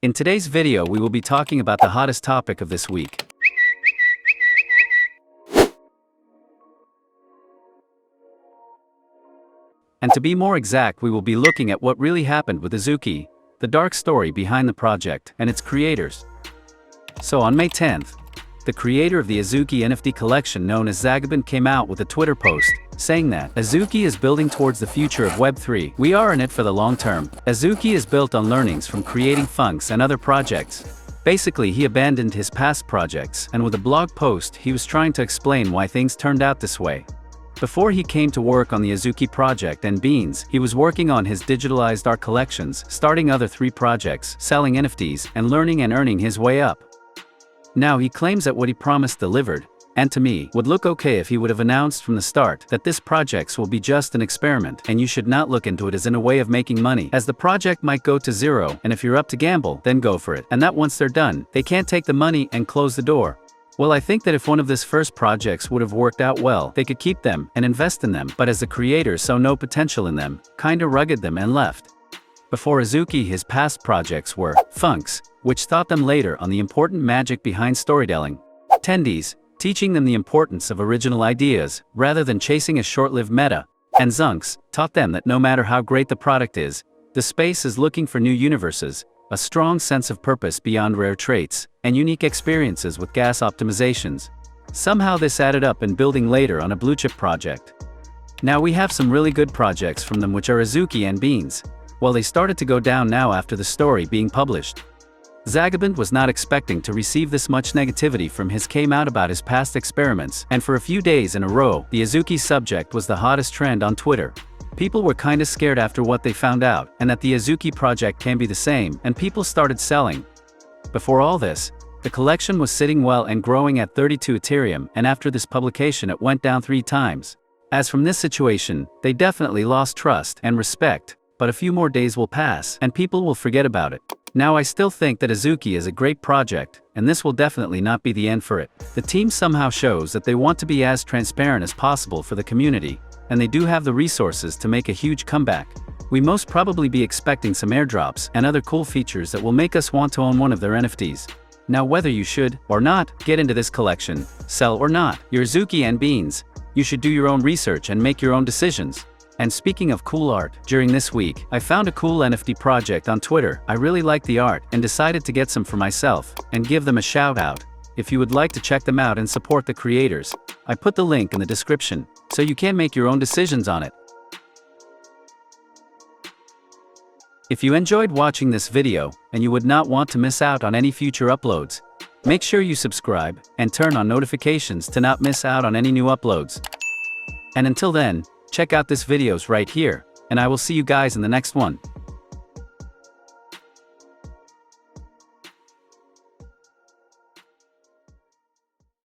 In today's video we will be talking about the hottest topic of this week. And to be more exact, we will be looking at what really happened with Azuki, the dark story behind the project and its creators. So on May 10th, the creator of the Azuki NFT collection known as Zagabond came out with a Twitter post, saying that Azuki is building towards the future of Web3. We are in it for the long term. Azuki is built on learnings from creating funks and other projects. Basically, he abandoned his past projects, and with a blog post he was trying to explain why things turned out this way. Before he came to work on the Azuki project and Beans, he was working on his digitalized art collections, starting other 3 projects, selling NFTs, and learning and earning his way up. Now he claims that what he promised delivered, and to me, would look okay if he would have announced from the start that this project will be just an experiment and you should not look into it as in a way of making money, as the project might go to zero, and if you're up to gamble, then go for it, and that once they're done, they can't take the money and close the door. Well, I think that if one of this first projects would have worked out well, they could keep them and invest in them, but as the creators saw no potential in them, kinda rugged them and left. Before Azuki, his past projects were funks, which taught them later on the important magic behind storytelling. Tendies, teaching them the importance of original ideas, rather than chasing a short-lived meta. And Zunks, taught them that no matter how great the product is, the space is looking for new universes, a strong sense of purpose beyond rare traits, and unique experiences with gas optimizations. Somehow this added up in building later on a blue-chip project. Now we have some really good projects from them, which are Azuki and Beans. Well, they started to go down now after the story being published. Zagabond was not expecting to receive this much negativity from his came out about his past experiments, and for a few days in a row, the Azuki subject was the hottest trend on Twitter. People were kinda scared after what they found out, and that the Azuki project can be the same, and people started selling. Before all this, the collection was sitting well and growing at 32 Ethereum, and after this publication it went down 3 times. As from this situation, they definitely lost trust and respect, but a few more days will pass, and people will forget about it. Now I still think that Azuki is a great project, and this will definitely not be the end for it. The team somehow shows that they want to be as transparent as possible for the community, and they do have the resources to make a huge comeback. We most probably be expecting some airdrops and other cool features that will make us want to own one of their NFTs. Now whether you should, or not, get into this collection, sell or not, your Azuki and Beans, you should do your own research and make your own decisions. And speaking of cool art, during this week, I found a cool NFT project on Twitter. I really liked the art and decided to get some for myself and give them a shout out. If you would like to check them out and support the creators, I put the link in the description, so you can make your own decisions on it. If you enjoyed watching this video, and you would not want to miss out on any future uploads, make sure you subscribe and turn on notifications to not miss out on any new uploads. And until then, check out this videos right here, and I will see you guys in the next one.